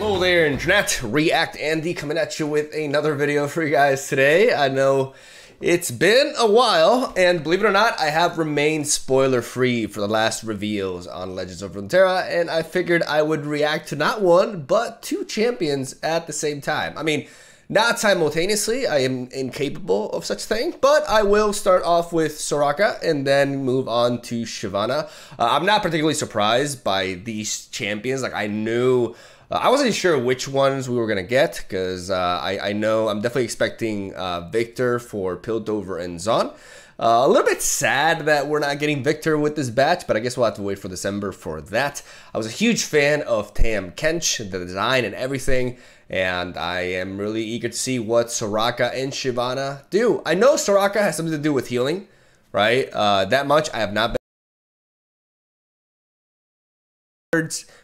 Hello there, Internet. React Andy coming at you with another video for you guys today. I know it's been a while, and believe it or not, I have remained spoiler-free for the last reveals on Legends of Runeterra, and I figured I would react to not one, but two champions at the same time. I mean, not simultaneously, I am incapable of such thing, but I will start off with Soraka and then move on to Shyvana. I'm not particularly surprised by these champions. Like, I knew... I wasn't sure which ones we were going to get, because I know I'm definitely expecting Viktor for Piltover and Zaun. A little bit sad that we're not getting Viktor with this batch, but I guess we'll have to wait for December for that. I was a huge fan of Tahm Kench, the design and everything, and I am really eager to see what Soraka and Shyvana do. I know Soraka has something to do with healing, right? That much I have not been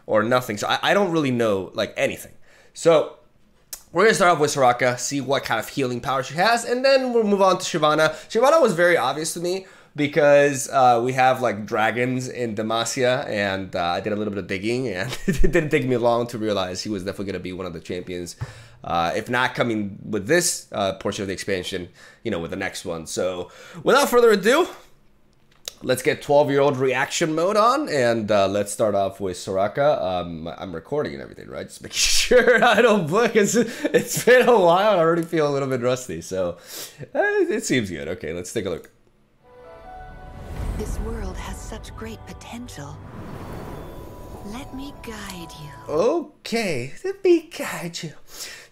or nothing, so I don't really know like anything. So we're gonna start off with Soraka, see what kind of healing power she has, and then we'll move on to Shyvana. Shyvana was very obvious to me because we have like dragons in Demacia, and I did a little bit of digging, and it didn't take me long to realize he was definitely gonna be one of the champions, if not coming with this portion of the expansion, you know, with the next one. So without further ado, let's get 12-year-old reaction mode on, and let's start off with Soraka. I'm recording and everything, right? Just making sure I don't book. It's been a while. I already feel a little bit rusty, so it seems good. Okay, let's take a look. This world has such great potential. Let me guide you. Okay, let me guide you.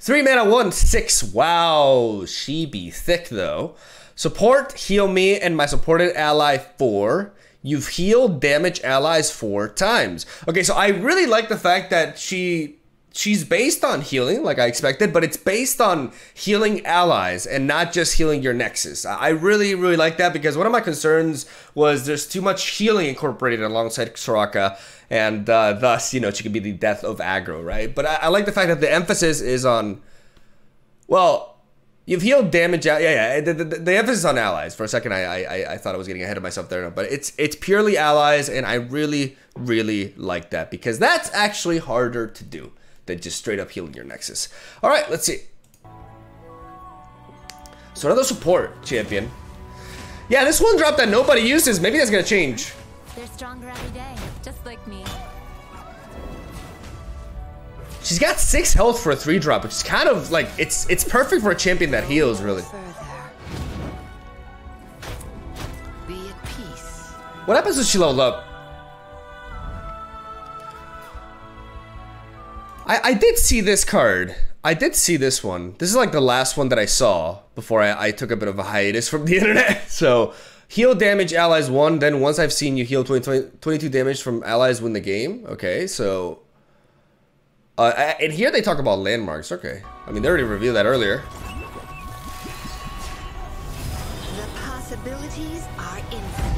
3 mana, 1/6. Wow, she be thick though. Support, heal me, and my supported ally 4. You've healed damage allies 4 times. Okay, so I really like the fact that she's based on healing, like I expected, but it's based on healing allies and not just healing your Nexus. I really, really like that, because one of my concerns was there's too much healing incorporated alongside Soraka, and thus, you know, she could be the death of aggro, right? But I like the fact that the emphasis is on, well, you've healed damage. Yeah. The emphasis on allies. For a second, I thought I was getting ahead of myself there, but it's purely allies, and I really, really like that, because that's actually harder to do than just straight up healing your Nexus. All right, let's see. So another support champion. Yeah, this one drop that nobody uses. Maybe that's gonna change. They're stronger every day, just like me. She's got 6 health for a 3-drop, which is kind of like, it's perfect for a champion that heals, really. Be at peace. What happens if she leveled up? I did see this card. I did see this one. This is like the last one that I saw before I took a bit of a hiatus from the internet. So, heal damage allies 1, then once I've seen you heal 22 damage from allies, win the game. Okay, so... and here they talk about landmarks. Okay, I mean, they already revealed that earlier. The possibilities are infinite.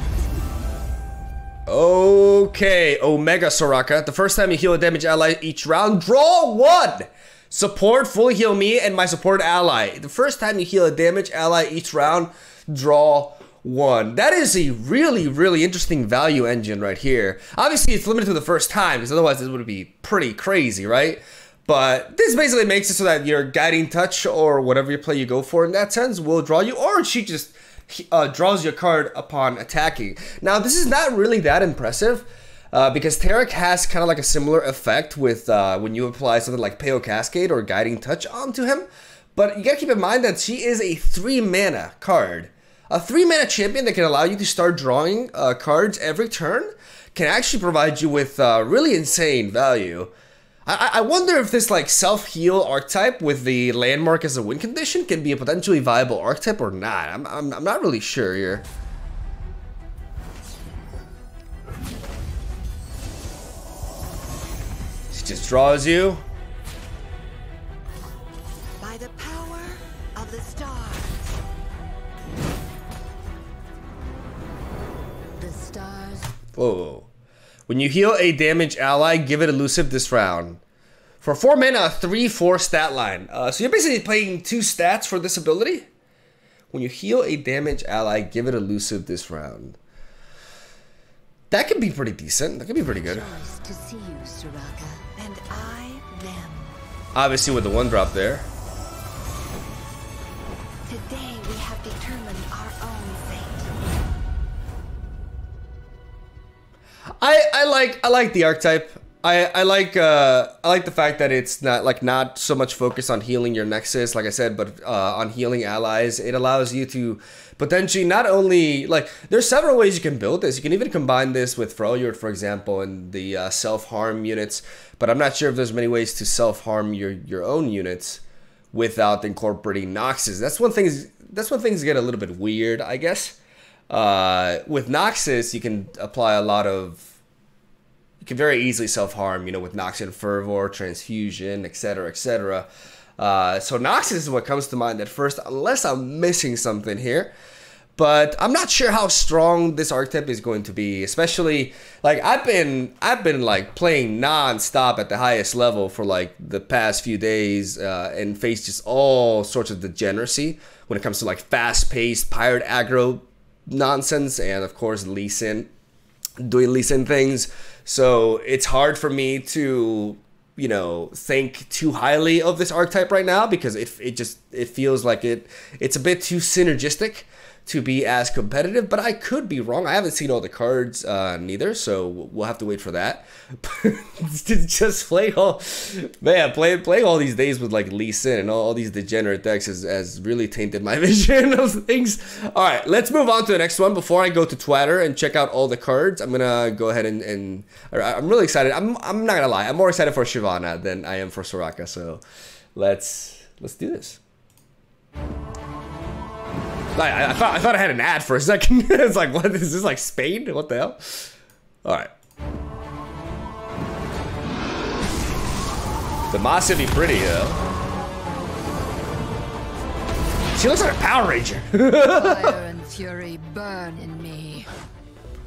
Okay, Omega Soraka. The first time you heal a damage ally each round, draw 1. Support, fully heal me and my support ally. The first time you heal a damage ally each round, draw 1. That is a really, really interesting value engine right here. Obviously, it's limited to the first time, because otherwise this would be pretty crazy, right? But this basically makes it so that your Guiding Touch or whatever play you go for in that sense will draw you, or she just draws your card upon attacking. Now, this is not really that impressive, because Taric has kind of like a similar effect with when you apply something like Pale Cascade or Guiding Touch onto him. But you gotta keep in mind that she is a 3 mana card. A 3 mana champion that can allow you to start drawing cards every turn can actually provide you with really insane value. I wonder if this like self-heal archetype with the landmark as a win condition can be a potentially viable archetype or not. I'm not really sure here. She just draws you. By the power of the stars. The stars. Whoa. When you heal a damage ally, give it elusive this round. For 4 mana, a 3/4 stat line. So you're basically playing 2 stats for this ability. When you heal a damage ally, give it elusive this round. That could be pretty decent. That could be pretty good. To see you, Soraka, and I them. Obviously with the 1-drop there. Today we have determined our own fate. I like the archetype. I like the fact that it's not so much focused on healing your Nexus, like I said, but on healing allies. It allows you to potentially not only there's several ways you can build this. You can even combine this with Freljord, for example, and the self-harm units. But I'm not sure if there's many ways to self-harm your own units without incorporating Noxus. That's when things get a little bit weird, I guess. With Noxus, you can apply a lot of. You can very easily self-harm, with Noxian Fervor, Transfusion, etc., etc. So Noxus is what comes to mind at first, unless I'm missing something here. But I'm not sure how strong this archetype is going to be, especially I've been playing non-stop at the highest level for the past few days and faced just all sorts of degeneracy when it comes to fast-paced pirate aggro nonsense, and of course Lee Sin doing Lee Sin things. So it's hard for me to think too highly of this archetype right now, because it feels like it's a bit too synergistic to be as competitive, but I could be wrong. I haven't seen all the cards neither, so we'll have to wait for that. Just playing all these days with Lee Sin and all these degenerate decks has really tainted my vision of things. All right, let's move on to the next one. Before I go to Twitter and check out all the cards, I'm gonna go ahead and I'm really excited. I'm not gonna lie, I'm more excited for Shyvana than I am for Soraka. So let's do this. I thought I had an ad for a second. It's what is this, Spain? What the hell? All right. Demacia be pretty though. She looks like a Power Ranger. Fire and fury burn in me.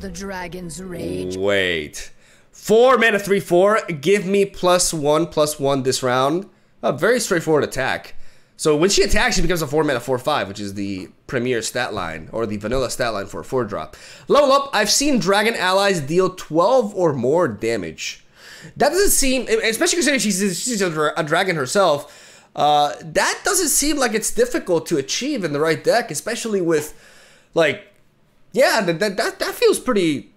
The dragon's rage. Wait. 4 mana 3/4. Give me +1/+1 this round. A very straightforward attack. So when she attacks, she becomes a 4 mana 4/5, which is the premier stat line, or the vanilla stat line for a 4-drop. Level up, I've seen dragon allies deal 12 or more damage. That doesn't seem, especially considering she's a dragon herself, that doesn't seem like it's difficult to achieve in the right deck, especially with, yeah, that feels pretty.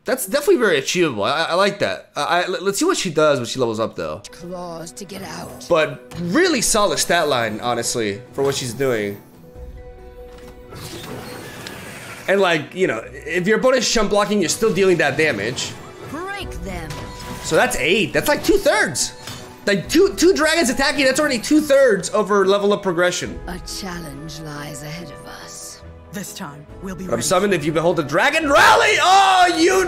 That's definitely very achievable. I like that. Let's see what she does when she levels up, though. Claws to get out. But really solid stat line, honestly, for what she's doing. And if your opponent's chump blocking, you're still dealing that damage. Break them. So that's 8. That's 2/3. Two dragons attacking. That's already 2/3 of her level up progression. A challenge lies ahead of us. This time, we'll be I'm ready. summoned if you behold the dragon rally. Oh, you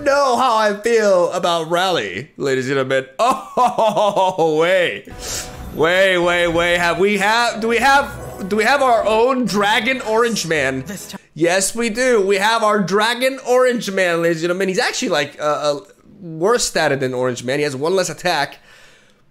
know how I feel about rally, ladies and gentlemen. Oh, wait. Do we have our own dragon orange man? This time. Yes, we do. We have our dragon orange man, ladies and gentlemen. He's actually worse statted than orange man. He has 1 less attack,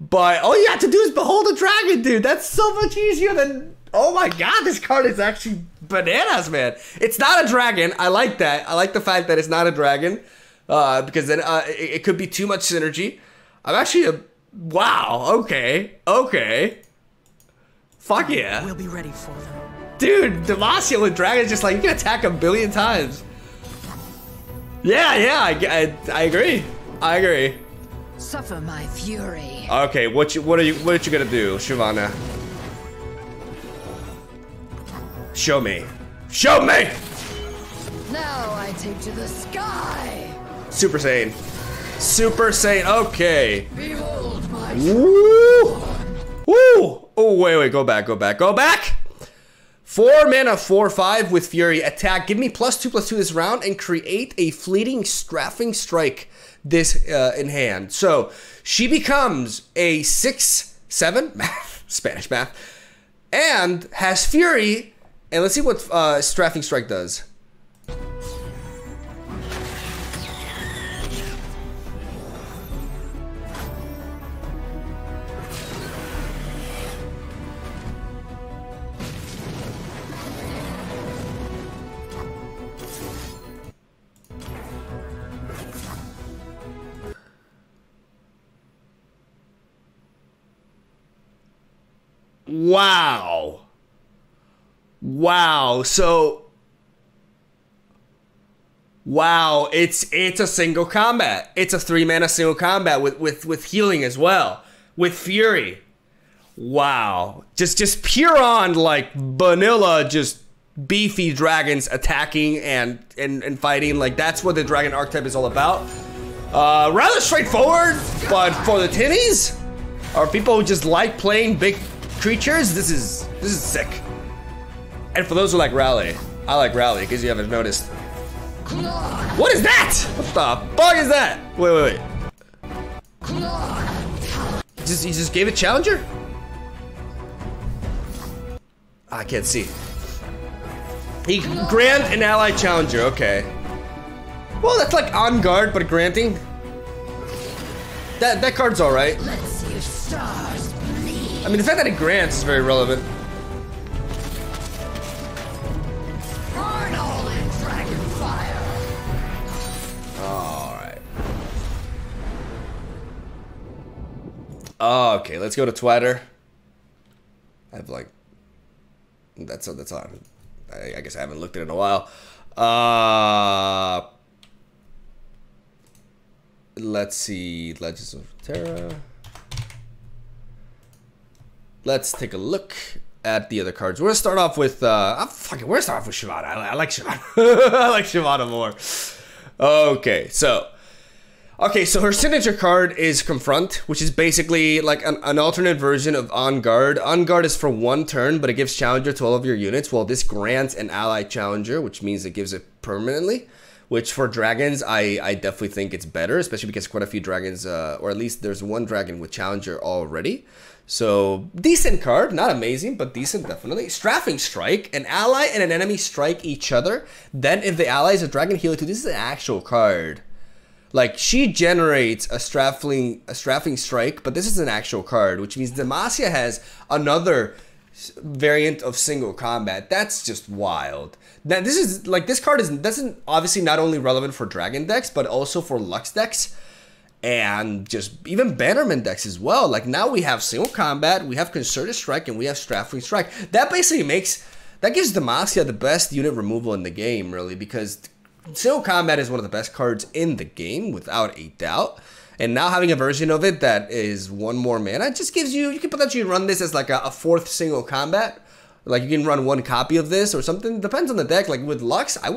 but all you have to do is behold a dragon, dude. That's so much easier than. Oh my god, this card is actually bananas, man. It's not a dragon. I like that. I like the fact that it's not a dragon, because then it could be too much synergy. I'm actually wow, okay. Fuck yeah. We'll be ready for them. Dude, Demacia with dragon is just you can attack 1 billion times. Yeah, I agree. I agree. Suffer my fury. Okay, what are you gonna do, Shyvana? Show me. Show me! Now I take to the sky. Super Saiyan. Super Saiyan. Okay. Behold my. Woo! Woo! Oh, wait. Go back. 4 mana 4/5 with Fury. Attack. Give me +2/+2 this round and create a fleeting strafing strike this in hand. So she becomes a 6/7 math, Spanish math, and has Fury. And let's see what Strafing Strike does. Wow. Wow. So, wow, it's a single combat. It's a 3-mana single combat with healing as well, with Fury. Wow. Just pure on like vanilla, just beefy dragons attacking and fighting. Like that's what the dragon archetype is all about. Rather straightforward, but for the tinnies, or people who just like playing big creatures, this is sick. And for those who like Rally, I like Rally, in case you haven't noticed. What is that? What the fuck is that? Wait. He just gave it Challenger? I can't see. He grant an ally Challenger, okay. Well, that's like on guard, but granting. That card's alright. Let's see your stars bleed. I mean, the fact that it grants is very relevant. Burn all in dragon fire. Alright. Okay, let's go to Twitter. I have like... That's on. I guess I haven't looked at it in a while. Let's see. Legends of Terra. Let's take a look at the other cards. We're gonna start off with we're gonna start off with Shyvana. I like Shyvana. I like Shyvana more. Okay, so her signature card is Confront, which is basically like an alternate version of On Guard. On Guard is for 1 turn, but it gives Challenger to all of your units. Well, this grants an ally Challenger, which means it gives it permanently. Which for dragons, I definitely think it's better, especially because quite a few dragons, or at least there's 1 dragon with Challenger already. So, decent card, not amazing, but decent definitely. Strafing Strike, an ally and an enemy strike each other. Then if the ally is a dragon healer too, this is an actual card. Like, she generates a strafing strike, but this is an actual card, which means Demacia has another variant of single combat. That's just wild. Now, this card doesn't obviously not only relevant for dragon decks, but also for Lux decks, and just even Bannerman decks as well. Like, now we have single combat, we have Concerted Strike, and we have Strafing Strike. That basically gives Demacia the best unit removal in the game, really, because single combat is one of the best cards in the game, without a doubt. And now having a version of it that is 1 more mana just gives you can potentially run this as like a 4th single combat. Like you can run 1 copy of this or something. Depends on the deck. Like with Lux, I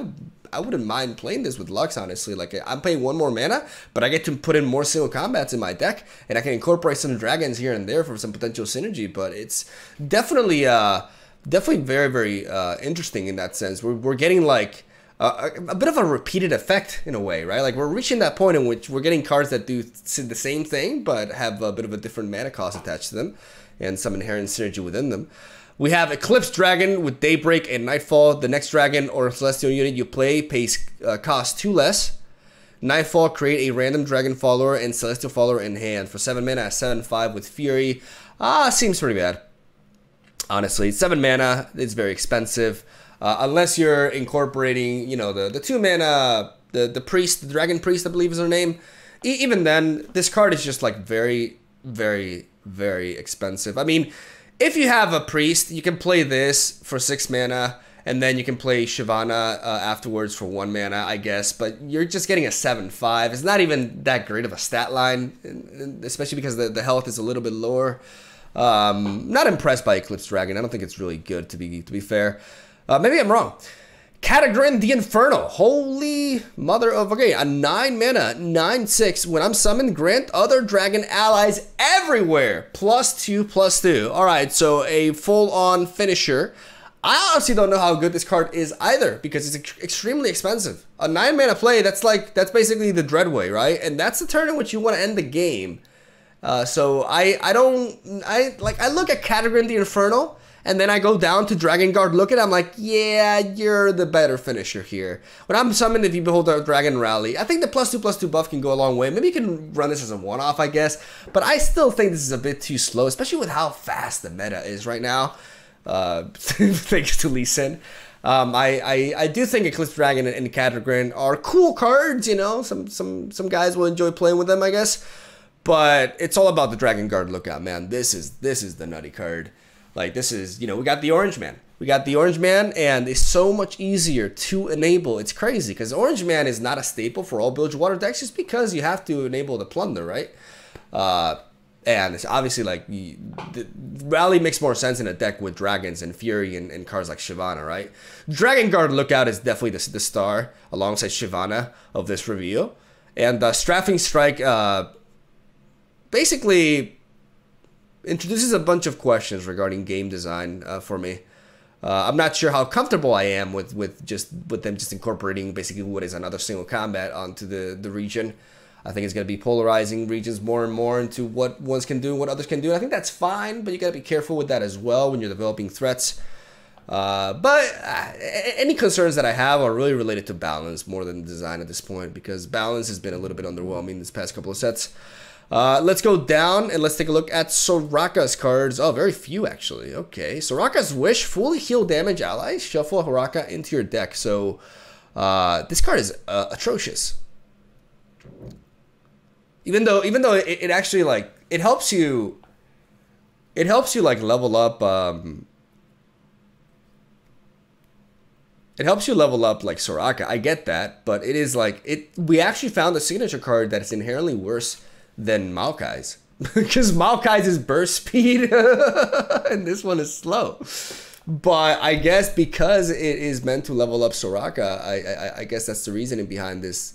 wouldn't mind playing this with Lux, honestly. Like I'm paying 1 more mana, but I get to put in more single combats in my deck, and I can incorporate some dragons here and there for some potential synergy. But it's definitely very, very interesting in that sense. We're getting like a bit of a repeated effect in a way, right? Like we're reaching that point in which we're getting cards that do the same thing but have a bit of a different mana cost attached to them and some inherent synergy within them. We have Eclipse Dragon with Daybreak and Nightfall. The next dragon or celestial unit you play costs 2 less. Nightfall, create a random dragon follower and celestial follower in hand for 7 mana at 7/5 with Fury. Seems pretty bad. Honestly, 7 mana is very expensive. Unless you're incorporating, the 2 mana, the priest, the dragon priest, I believe is her name. Even then, this card is just like very, very, very expensive. I mean, if you have a priest, you can play this for 6 mana, and then you can play Shyvana afterwards for 1 mana, I guess. But you're just getting a 7/5. It's not even that great of a stat line, especially because the health is a little bit lower. Not impressed by Eclipse Dragon. I don't think it's really good, to be fair. Maybe I'm wrong. Catagrin the Infernal. Holy mother of... Okay, a 9 mana, 9/6. When I'm summoned, grant other dragon allies everywhere. +2/+2. Alright, so a full-on finisher. I honestly don't know how good this card is either, because it's extremely expensive. A 9 mana play, that's basically the Dreadway, right? And that's the turn in which you want to end the game. So I look at Catagrin the Infernal, and then I go down to Dragon Guard, look at it, I'm like, yeah, you're the better finisher here. When I'm summoned, if you behold a Dragon Rally, I think the +2/+2 buff can go a long way. Maybe you can run this as a one-off, I guess. But I still think this is a bit too slow, especially with how fast the meta is right now. Thanks to Lee Sin. I do think Eclipse Dragon and Catagrin are cool cards, Some guys will enjoy playing with them, I guess. But it's all about the Dragon Guard lookout, man. This is the nutty card. Like this is, we got the Orange Man. We got the Orange Man, and it's so much easier to enable. It's crazy because Orange Man is not a staple for all Bilge Water decks just because you have to enable the Plunder, right? And it's obviously like the Rally makes more sense in a deck with Dragons and Fury and cards like Shyvana, right? Dragon Guard Lookout is definitely the star alongside Shyvana of this review. And Strafing Strike basically introduces a bunch of questions regarding game design for me. I'm not sure how comfortable I am with them just incorporating basically what is another single combat onto the region. I think it's going to be polarizing regions more and more into what ones can do and what others can do. And I think that's fine, but you got to be careful with that as well when you're developing threats. But any concerns that I have are really related to balance more than design at this point, because balance has been a little bit underwhelming this past couple of sets. Let's go down and let's take a look at Soraka's cards. Oh, very few actually. Okay, Soraka's Wish, fully heal damage allies. Shuffle Haraka into your deck. So this card is atrocious. Even though it actually like it helps you like level up. It helps you level up like Soraka. I get that, but it is like we actually found a signature card that is inherently worse than Maokai's because Maokai's is burst speed and this one is slow. But I guess because it is meant to level up Soraka, I guess that's the reasoning behind this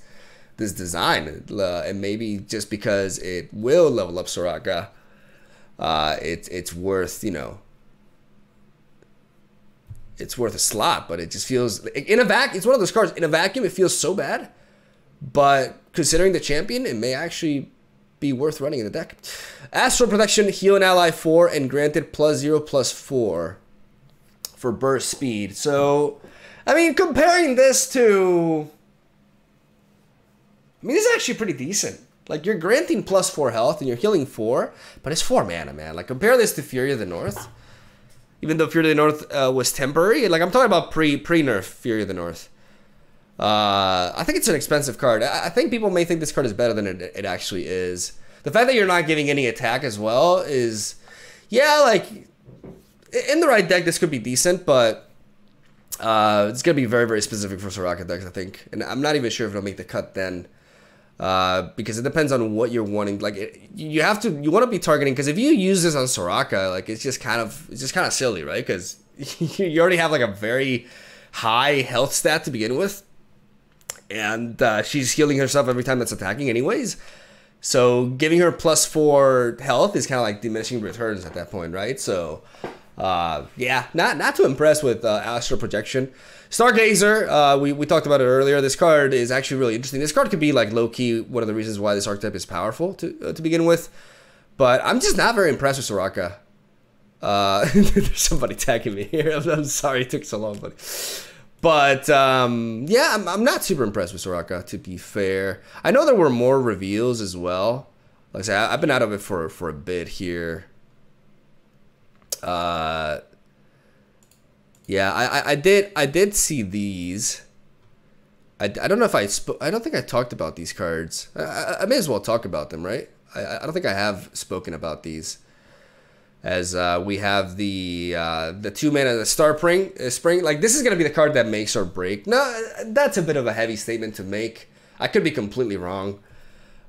design, and maybe just because it will level up Soraka, it's worth it's worth a slot. But it just feels in a vacuum. It's one of those cards in a vacuum. It feels so bad, but considering the champion, it may actually be worth running in the deck. Astral Protection, heal an ally 4 and granted +0/+4 for burst speed. So, I mean, comparing this to, this is actually pretty decent. Like, you're granting +4 health and you're healing 4, but it's 4 mana, man. Like, compare this to Fury of the North. Even though Fury of the North was temporary, like, I'm talking about pre-nerf Fury of the North. I think it's an expensive card. I think people may think this card is better than it actually is. The fact that you're not giving any attack as well is, yeah, like, in the right deck, this could be decent, but it's going to be very, very specific for Soraka decks, I think. And I'm not even sure if it'll make the cut then. Because it depends on what you're wanting. Like, you want to be targeting, because if you use this on Soraka, like, it's just kind of silly, right? Because you already have like a very high health stat to begin with, and she's healing herself every time that's attacking anyways. So giving her +4 health is kind of like diminishing returns at that point, right? So yeah, not too impressed with Astral Projection. Stargazer, we talked about it earlier. This card is actually really interesting. This card could be like low-key one of the reasons why this archetype is powerful to begin with. But I'm just not very impressed with Soraka. There's somebody tagging me here. I'm sorry it took so long, buddy. But yeah, I'm not super impressed with Soraka, to be fair. I know there were more reveals as well. Like I said, I've been out of it for a bit here. Yeah, I did see these. I don't know if I don't think I talked about these cards. I may as well talk about them, right? I don't think I have spoken about these. As we have the 2-mana, the Star Spring. Like, this is gonna be the card that makes or break. No, that's a bit of a heavy statement to make. I could be completely wrong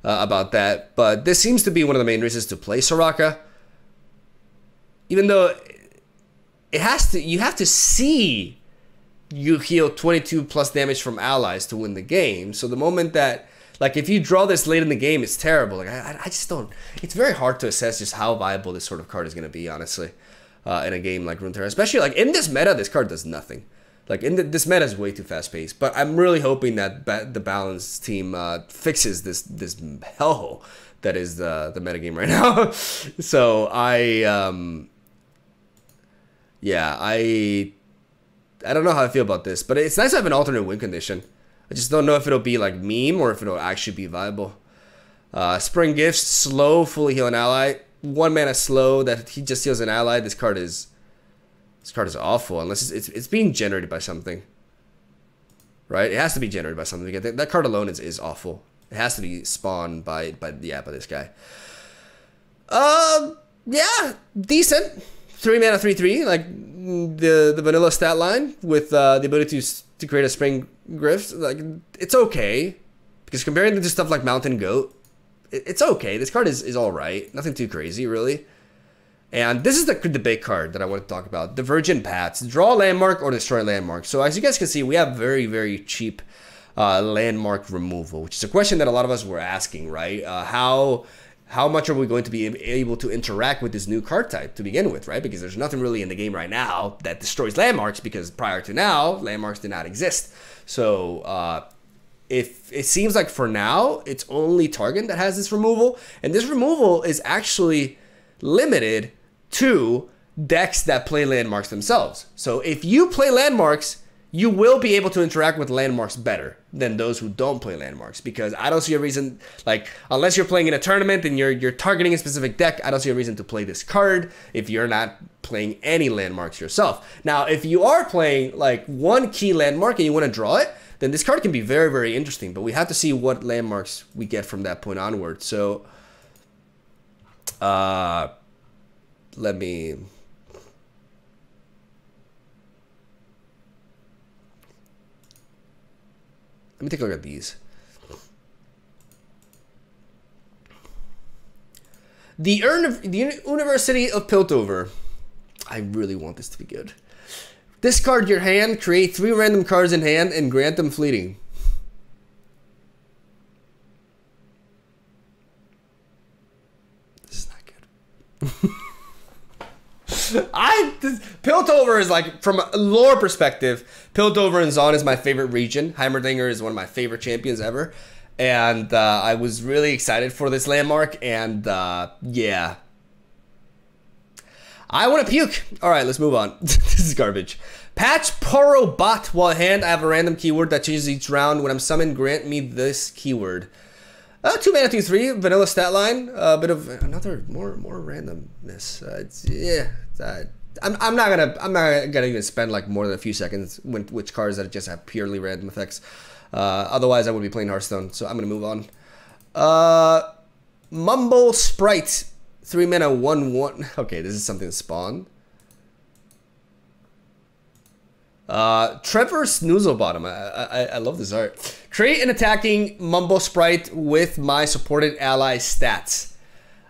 about that, but this seems to be one of the main reasons to play Soraka. Even though you have to see you heal 22 plus damage from allies to win the game. So the moment that, like, if you draw this late in the game, it's terrible. Like, I just don't, it's very hard to assess just how viable this sort of card is going to be, honestly, in a game like Runeterra. Especially, like, in this meta, this card does nothing. Like, this meta is way too fast-paced. But I'm really hoping that the Balance team fixes this hellhole that is the metagame right now. So yeah, I don't know how I feel about this, but it's nice to have an alternate win condition. I just don't know if it'll be like meme or if it'll actually be viable. Spring Gifts, slow, fully heal an ally. 1 mana slow that he just heals an ally. This card is awful unless it's being generated by something. Right? It has to be generated by something. That card alone is awful. It has to be spawned by this guy. Yeah, decent. 3 mana 3/3, like the vanilla stat line with the ability to create a Spring Grift. Like, it's okay, because comparing it to stuff like Mountain Goat, it's okay. This card is all right, nothing too crazy really. And this is the big card that I want to talk about: Divergent Paths. Draw a landmark or destroy landmark. So as you guys can see, we have very, very cheap landmark removal, which is a question that a lot of us were asking, right? How much are we going to be able to interact with this new card type to begin with, right? Because there's nothing really in the game right now that destroys landmarks, because prior to now, landmarks did not exist. So if it seems like for now, it's only Targon that has this removal, and this removal is actually limited to decks that play landmarks themselves. So if you play landmarks, you will be able to interact with landmarks better than those who don't play landmarks, because I don't see a reason, like, unless you're playing in a tournament and you're targeting a specific deck, I don't see a reason to play this card if you're not playing any landmarks yourself. Now, if you are playing like one key landmark and you want to draw it, then this card can be very, very interesting, but we have to see what landmarks we get from that point onward. So let me take a look at these. The University of Piltover. I really want this to be good. Discard your hand, create 3 random cards in hand, and grant them fleeting. This is not good. Piltover is, like, from a lore perspective, Piltover and Zaun is my favorite region. Heimerdinger is one of my favorite champions ever, and I was really excited for this landmark, and yeah, I want to puke. All right, let's move on. This is garbage. Patch Poro Bot. While in hand, I have a random keyword that changes each round. When I'm summoned, grant me this keyword. 2 mana 2/3 vanilla stat line. A bit of another more randomness. I'm not gonna even spend like more than a few seconds with which cards that just have purely random effects. Otherwise, I would be playing Hearthstone. So I'm gonna move on. Mumble Sprite. 3 mana 1/1. Okay, this is something to spawn. Trevor Snoozlebottom. I love this art. Create an attacking Mumble Sprite with my supported ally stats.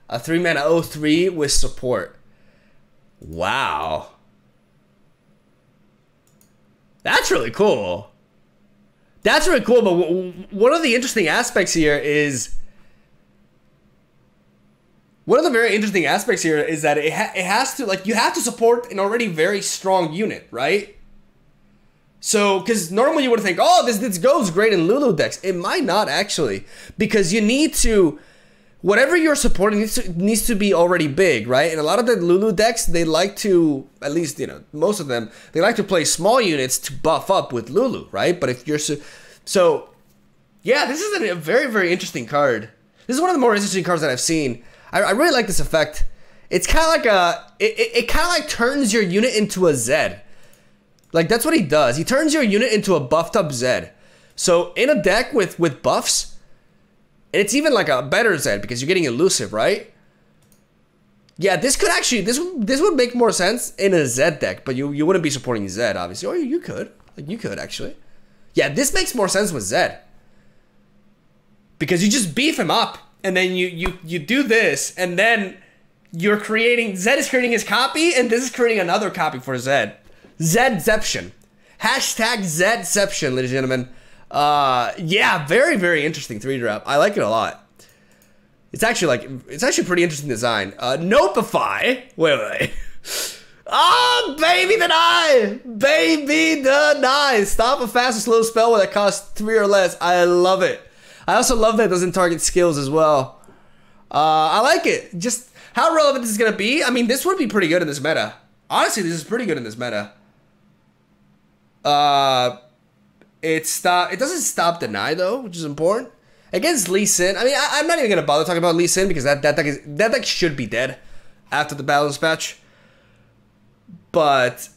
A 3 mana 0/3 with support. Wow. That's really cool. That's really cool, but one of the interesting aspects here is... One of the very interesting aspects here is that it has to, like, you have to support an already very strong unit, right? So, because normally you would think, oh, this goes great in Lulu decks. It might not, actually, because you need to, whatever you're supporting needs to be already big, right? And a lot of the Lulu decks, they like to, at least, you know, most of them, they like to play small units to buff up with Lulu, right? But if you're, so yeah, this is a very, very interesting card. This is one of the more interesting cards that I've seen. I really like this effect. It's kind of like it kind of like turns your unit into a Zed. Like, that's what he does. He turns your unit into a buffed up Zed. So in a deck with buffs, and it's even like a better Zed because you're getting elusive, right? Yeah, this could actually, this would make more sense in a Zed deck, but you wouldn't be supporting Zed, obviously. Or you could. Like, you could, actually. Yeah, this makes more sense with Zed. Because you just beef him up, and then you do this, and then you're creating, Zed is creating his copy, and this is creating another copy for Zed. Zedception. Hashtag Zedception, ladies and gentlemen. Yeah, very, very interesting 3-drop. I like it a lot. It's actually pretty interesting design. Notify. Wait. Oh, baby deny! Baby deny! Stop a fast or slow spell that costs 3 or less. I love it. I also love that it doesn't target skills as well. I like it. Just how relevant this is gonna be. I mean, this would be pretty good in this meta. Honestly, this is pretty good in this meta. It doesn't stop deny though, which is important. Against Lee Sin, I mean, I'm not even gonna bother talking about Lee Sin because that deck should be dead after the Balance patch. But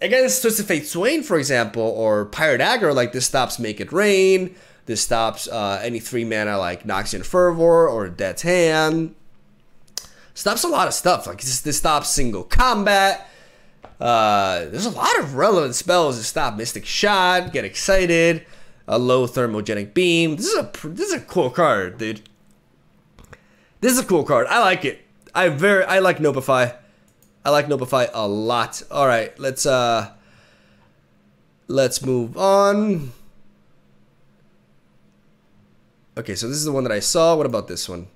against Twisted Fate Swain, for example, or Pirate Dagger, like this stops Make It Rain. This stops any 3 mana like Noxian Fervor or Death's Hand. Stops a lot of stuff. Like this stops single combat. There's a lot of relevant spells that stop Mystic Shot, Get Excited, a low thermogenic beam. This is a cool card, dude. This is a cool card. I like it. I like Notify. I like Notify a lot. All right, let's move on. Okay, so this is the one that I saw. What about this one?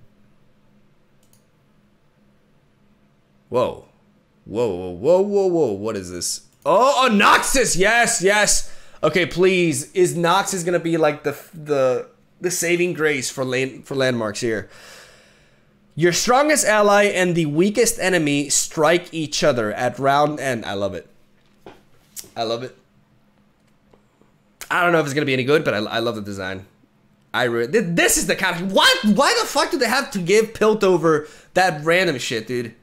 Whoa. Whoa. What is this? Oh, Noxus. Yes. Okay, please. Is Noxus gonna be like the saving grace for landmarks here? Your strongest ally and the weakest enemy strike each other at round end. I love it. I don't know if it's gonna be any good, but I love the design. This is the kind of why the fuck do they have to give Piltover that random shit, dude?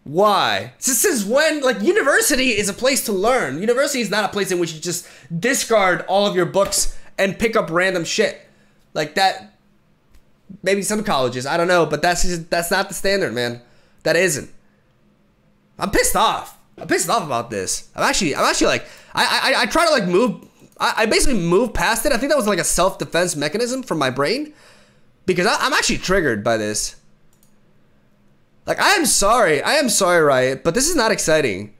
Why? Since when? Like, university is a place to learn. University is not a place in which you just discard all of your books and pick up random shit. Like that. Maybe some colleges, I don't know, but that's not the standard, man. That isn't. I'm pissed off. I'm pissed off about this. I'm actually like, I try to like move. I basically moved past it. I think that was like a self-defense mechanism from my brain, because I'm actually triggered by this. Like, I am sorry, Riot, but this is not exciting.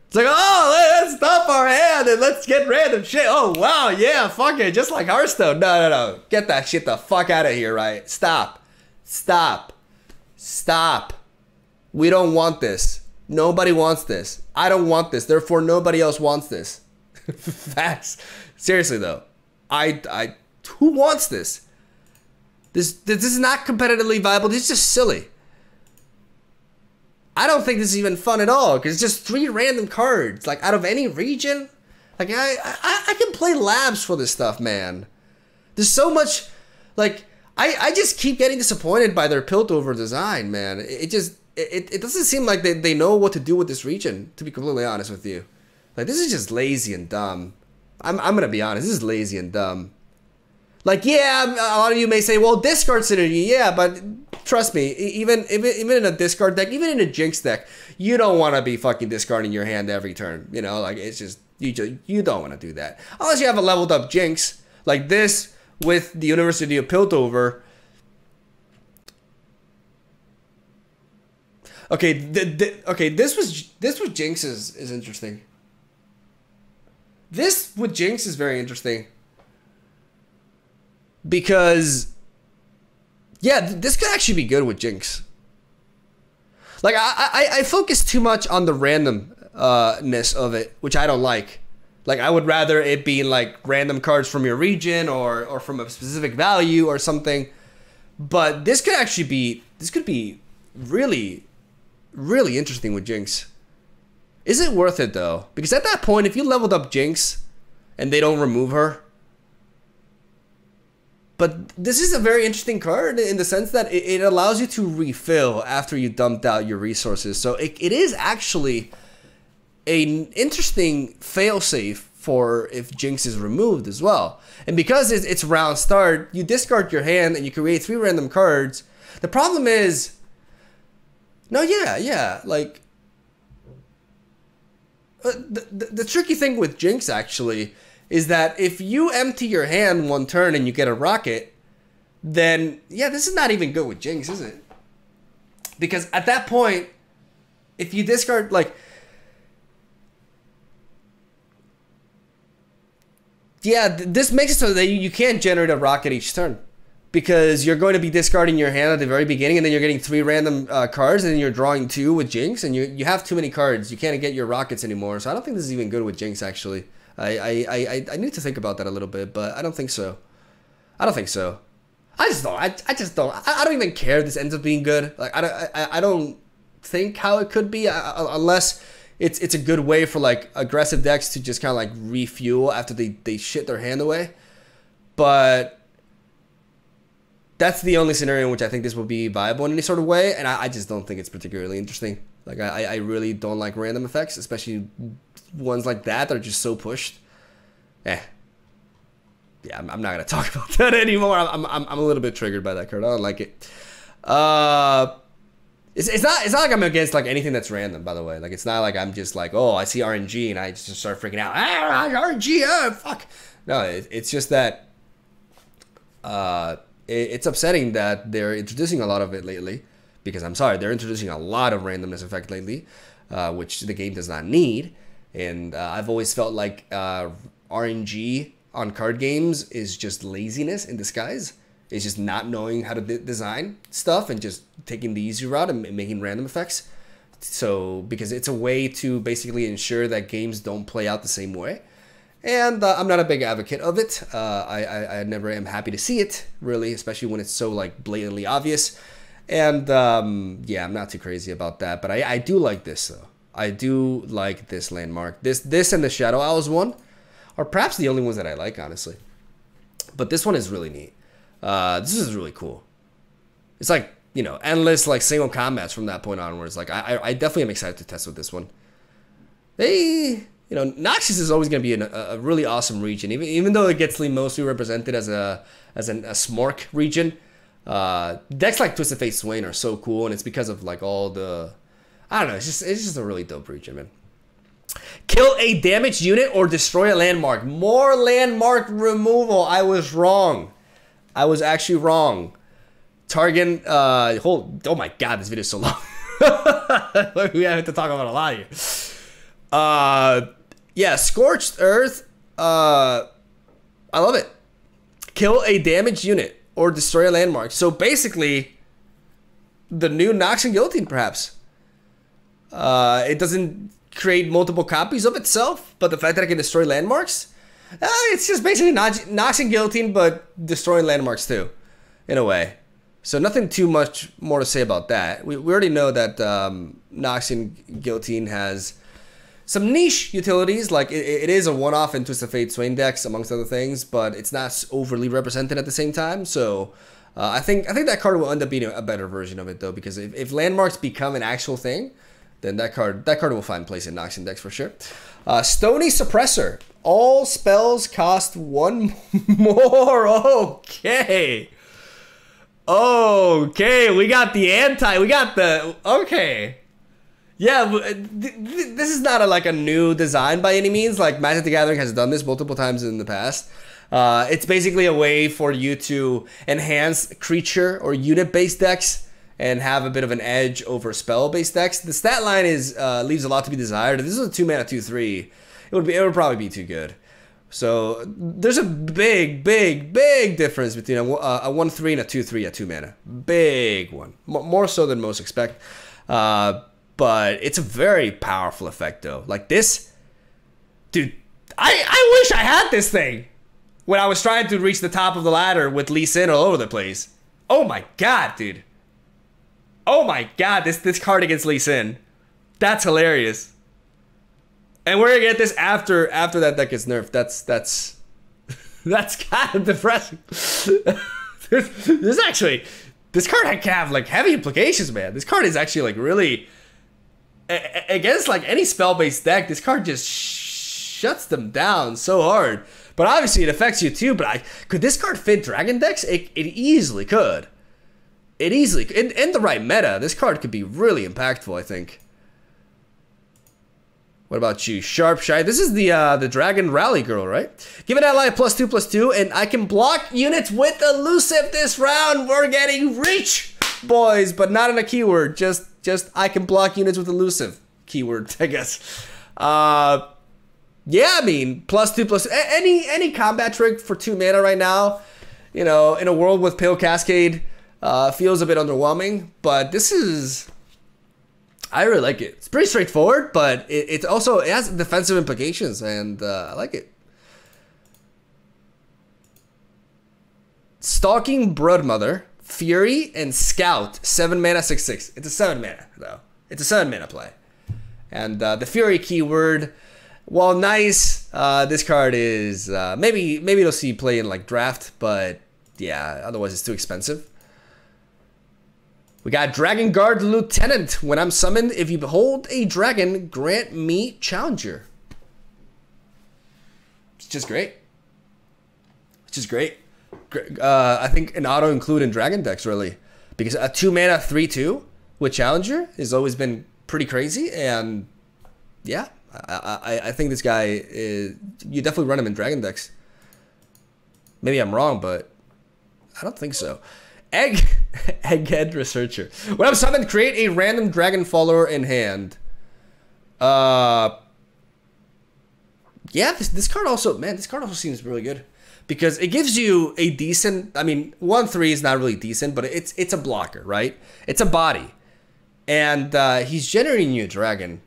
It's like, oh, let's stop our hand and let's get random shit. Oh, wow, yeah, fuck it, just like Hearthstone. No. Get that shit the fuck out of here, Riot. Stop. We don't want this. Nobody wants this. I don't want this. Therefore, nobody else wants this. Facts. Seriously, though. Who wants this? This is not competitively viable. This is just silly. I don't think this is even fun at all, because it's just 3 random cards, like, out of any region. Like, I can play labs for this stuff, man. There's so much, like, I just keep getting disappointed by their Piltover design, man. It doesn't seem like they know what to do with this region, to be completely honest with you. Like, this is just lazy and dumb. I'm gonna be honest, this is lazy and dumb. Like, yeah, a lot of you may say, well, discard synergy, yeah, but trust me, even in a discard deck, even in a Jinx deck, you don't want to be fucking discarding your hand every turn. You know, like, it's just, you don't want to do that. Unless you have a leveled up Jinx, like this, with the University of Piltover. Okay, okay, this with Jinx is interesting. This with Jinx is very interesting. Because, yeah, this could actually be good with Jinx. Like, I focus too much on the randomness of it, which I don't like. Like, I would rather it be like random cards from your region or from a specific value or something. But this could actually be, really, really interesting with Jinx. Is it worth it, though? Because at that point, if you leveled up Jinx and they don't remove her, but this is a very interesting card in the sense that it allows you to refill after you dumped out your resources. So it is actually an interesting failsafe for if Jinx is removed as well. And because it's round start, you discard your hand and you create 3 random cards. The problem is, like, the tricky thing with Jinx actually is that if you empty your hand one turn and you get a rocket, then, yeah, this is not even good with Jinx, is it? Because at that point, if you discard, like, yeah, this makes it so that you can't generate a rocket each turn. Because you're going to be discarding your hand at the very beginning, and then you're getting 3 random cards, and then you're drawing 2 with Jinx, and you have too many cards. You can't get your rockets anymore, so I don't think this is even good with Jinx, actually. I need to think about that a little bit, but I don't think so. I just don't. I don't even care if this ends up being good. Like, I don't think how it could be, unless it's a good way for, like, aggressive decks to just kind of like refuel after they shit their hand away. But that's the only scenario in which I think this will be viable in any sort of way, and I just don't think it's particularly interesting. Like, I really don't like random effects, especially ones like that are just so pushed. Yeah, I'm not gonna talk about that anymore. I'm a little bit triggered by that card. I don't like it. It's not like I'm against like anything that's random, by the way. Like it's not like I'm just like, oh, I see RNG and I just start freaking out. Ah, RNG, oh, fuck. No, it's just that it's upsetting that they're introducing a lot of it lately. Because I'm sorry, they're introducing a lot of randomness effect lately, which the game does not need. And I've always felt like RNG on card games is just laziness in disguise. It's just not knowing how to design stuff and just taking the easy route and making random effects. So, because it's a way to basically ensure that games don't play out the same way. And I'm not a big advocate of it. I never am happy to see it, really, especially when it's so like blatantly obvious. And yeah, I'm not too crazy about that. But I do like this, though. I do like this landmark. This and the Shadow Owls one are perhaps the only ones that I like, honestly. But this one is really neat. This is really cool. It's like, you know, endless like single combats from that point onwards. Like I definitely am excited to test with this one. You know, Noxus is always going to be a really awesome region, even though it gets mostly represented as a Smork region. Decks like Twisted Fate Swain are so cool, and it's because of like all the, I don't know, it's just a really dope region, man. Kill a damaged unit or destroy a landmark. More landmark removal. I was wrong. I was actually wrong. Target, oh my god, this video is so long. We have to talk about a lot here. Yeah, Scorched Earth, I love it. Kill a damaged unit or destroy a landmark. So basically, the new Nox and Guillotine, perhaps. It doesn't create multiple copies of itself, but the fact that I can destroy landmarks, it's just basically Nox and Guillotine, but destroying landmarks too, in a way. So nothing too much more to say about that. We already know that Nox and Guillotine has some niche utilities, like it is a one-off in Twisted Fate Swain decks, amongst other things, but it's not overly represented at the same time. So I think that card will end up being a better version of it, though, because if landmarks become an actual thing, then that card will find place in Noxian decks for sure. Stony Suppressor. All spells cost one more. Okay. Okay, we got the okay. Yeah, this is not like a new design by any means. Like Magic the Gathering has done this multiple times in the past. It's basically a way for you to enhance creature or unit-based decks and have a bit of an edge over spell-based decks. The stat line is leaves a lot to be desired. If this was a 2-mana 2/3, it would probably be too good. So there's a big difference between a 1/3 and a 2/3 at 2 mana. Big one, more so than most expect. But it's a very powerful effect, though. Like this, dude. I wish I had this thing when I was trying to reach the top of the ladder with Lee Sin all over the place. Oh my god, dude. Oh my god, this card against Lee Sin. That's hilarious. And we're gonna get this after that deck gets nerfed. That's kind of depressing. There's actually, this card can have like heavy implications, man. This card is actually like really against like any spell-based deck. This card just shuts them down so hard. But obviously it affects you too. But could this card fit Dragon decks? It easily could. It easily, in the right meta, this card could be really impactful, I think. What about you? Sharpshine. This is the Dragon Rally Girl, right? Give an ally +2/+2, and I can block units with Elusive this round. We're getting rich, boys, but not in a keyword. Just I can block units with Elusive keyword, I guess. Yeah, I mean, +2/+2. Any combat trick for 2 mana right now, you know, in a world with Pale Cascade, feels a bit underwhelming, but this is, I really like it. It's pretty straightforward, but it also has defensive implications, and I like it. Stalking Broodmother, Fury, and Scout. 7 mana, 6/6. It's a 7 mana, though. It's a 7 mana play. And the Fury keyword, while nice, this card is, maybe it'll see play in like draft, but yeah, otherwise it's too expensive. We got Dragon Guard Lieutenant. When I'm summoned, if you behold a dragon, grant me Challenger. It's just great. It's just great. I think an auto include in dragon decks, really. Because a 2 mana 3/2 with Challenger has always been pretty crazy, and yeah, I think this guy is, you definitely run him in Dragon decks. Maybe I'm wrong, but I don't think so. Egghead Researcher. When I'm summoned, create a random dragon follower in hand. Yeah, this card also, man, this card also seems really good. Because it gives you a decent, I mean, 1/3 is not really decent, but it's a blocker, right? It's a body. And he's generating you a dragon.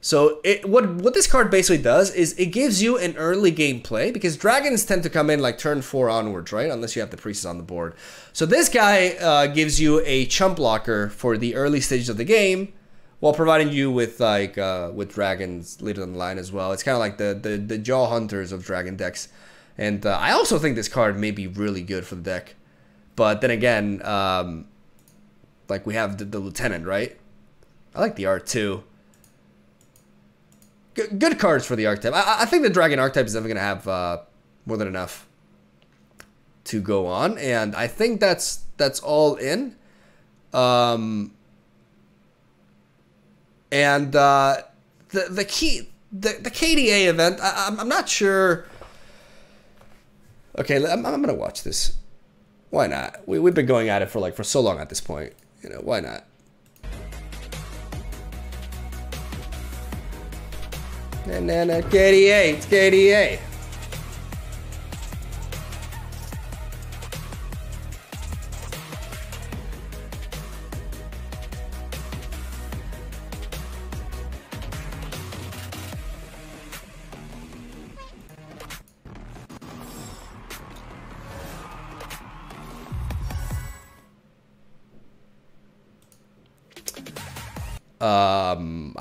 So what this card basically does is it gives you an early game play, because dragons tend to come in like turn 4 onwards, right? Unless you have the priestess on the board. So this guy gives you a chump blocker for the early stages of the game, while providing you with like with dragons later down the line as well. It's kind of like the Jaw Hunters of dragon decks. And I also think this card may be really good for the deck. But then again, like we have the Lieutenant, right? I like the art too. Good cards for the archetype. I think the dragon archetype is definitely going to have more than enough to go on. And I think that's all in. And the KDA event, I'm not sure. Okay, I'm gonna watch this. Why not? We've been going at it for so long at this point. You know, why not? And KDA, it's KDA.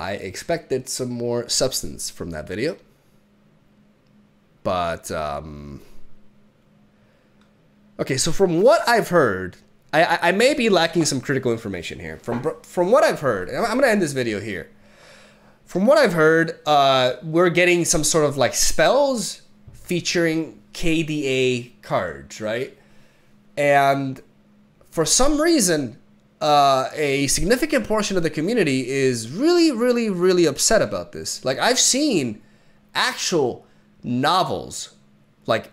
I expected some more substance from that video, but okay. So from what I've heard, I may be lacking some critical information here. From what I've heard, and I'm gonna end this video here. From what I've heard, we're getting some sort of like spells featuring KDA cards, right? And for some reason, a significant portion of the community is really upset about this. Like, I've seen actual novels, like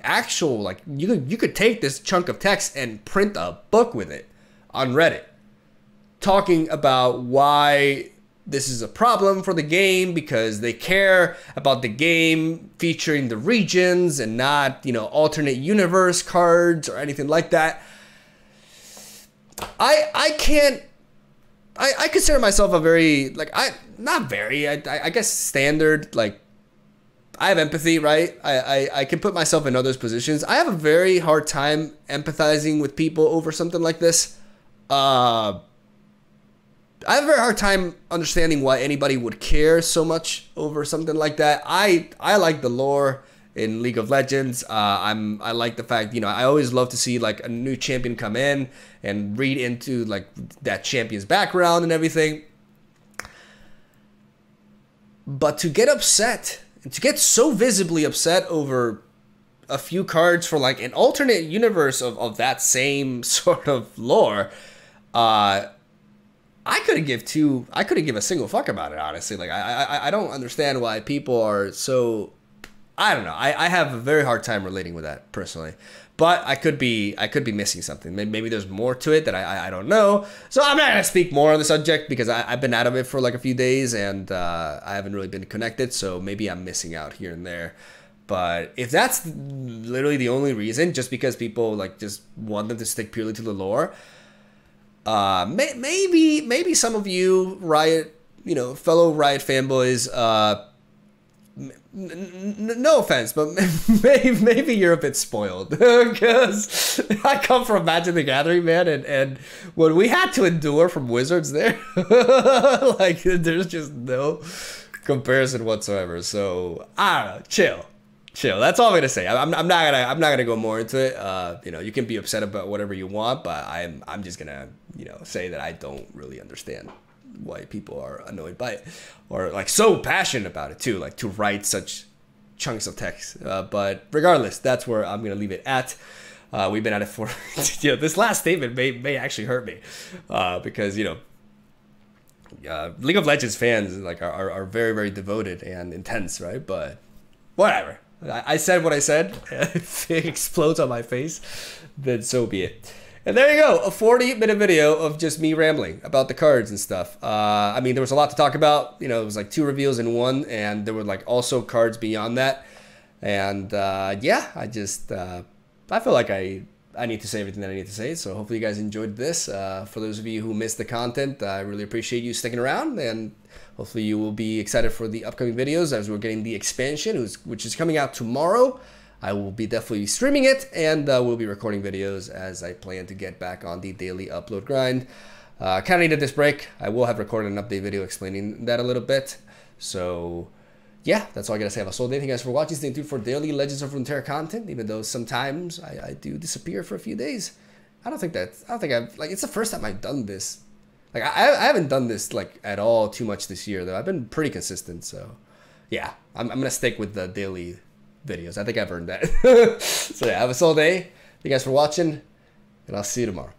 you could take this chunk of text and print a book with it on Reddit, talking about why this is a problem for the game, because they care about the game featuring the regions and not, you know, alternate universe cards or anything like that. I consider myself a very, like, I guess standard, like, I have empathy, right? I can put myself in others' positions. I have a very hard time empathizing with people over something like this. I have a very hard time understanding why anybody would care so much over something like that. I like the lore in League of Legends. I like the fact, you know, I always love to see like a new champion come in and read into like that champion's background and everything. But to get upset, to get so visibly upset over a few cards for like an alternate universe of that same sort of lore, I couldn't give a single fuck about it, honestly. Like, I don't understand why people are so, I don't know. I have a very hard time relating with that personally, but I could be missing something. Maybe there's more to it that I don't know. So I'm not gonna speak more on the subject because I've been out of it for like a few days and I haven't really been connected. So maybe I'm missing out here and there. But if that's literally the only reason, just because people like just want them to stick purely to the lore, maybe some of you Riot, you know, fellow Riot fanboys, no offense, but maybe you're a bit spoiled because I come from Magic the Gathering, man, and what we had to endure from Wizards there, like, there's just no comparison whatsoever. So I don't know, chill. That's all I'm gonna say. I'm not gonna go more into it. You know, you can be upset about whatever you want, but I'm just gonna, you know, say that I don't really understand why people are annoyed by it or like so passionate about it too, like to write such chunks of text. But regardless, that's where I'm gonna leave it at. We've been at it for, you know, this last statement may actually hurt me because, you know, League of Legends fans like are very, very devoted and intense, right? But whatever. I said what I said. If it explodes on my face, then so be it. And there you go, a 40-minute video of just me rambling about the cards and stuff. I mean, there was a lot to talk about. You know, it was like 2 reveals in one, and there were like also cards beyond that. And yeah, I just I feel like I need to say everything that I need to say. So hopefully you guys enjoyed this. For those of you who missed the content, I really appreciate you sticking around, and hopefully you will be excited for the upcoming videos as we're getting the expansion, which is coming out tomorrow. I will be definitely streaming it, and we'll be recording videos as I plan to get back on the daily upload grind. Kind of needed this break. I will have recorded an update video explaining that a little bit. So yeah, that's all I gotta say about Soul Day. Thank you guys for watching. Stay tuned for daily Legends of Runeterra content, even though sometimes I do disappear for a few days. I don't think I've, like, it's the first time I've done this. Like, I haven't done this, like, at all too much this year, though. I've been pretty consistent, so yeah, I'm gonna stick with the daily videos. I think I've earned that. So yeah, have a Soul Day. Thank you guys for watching, and I'll see you tomorrow.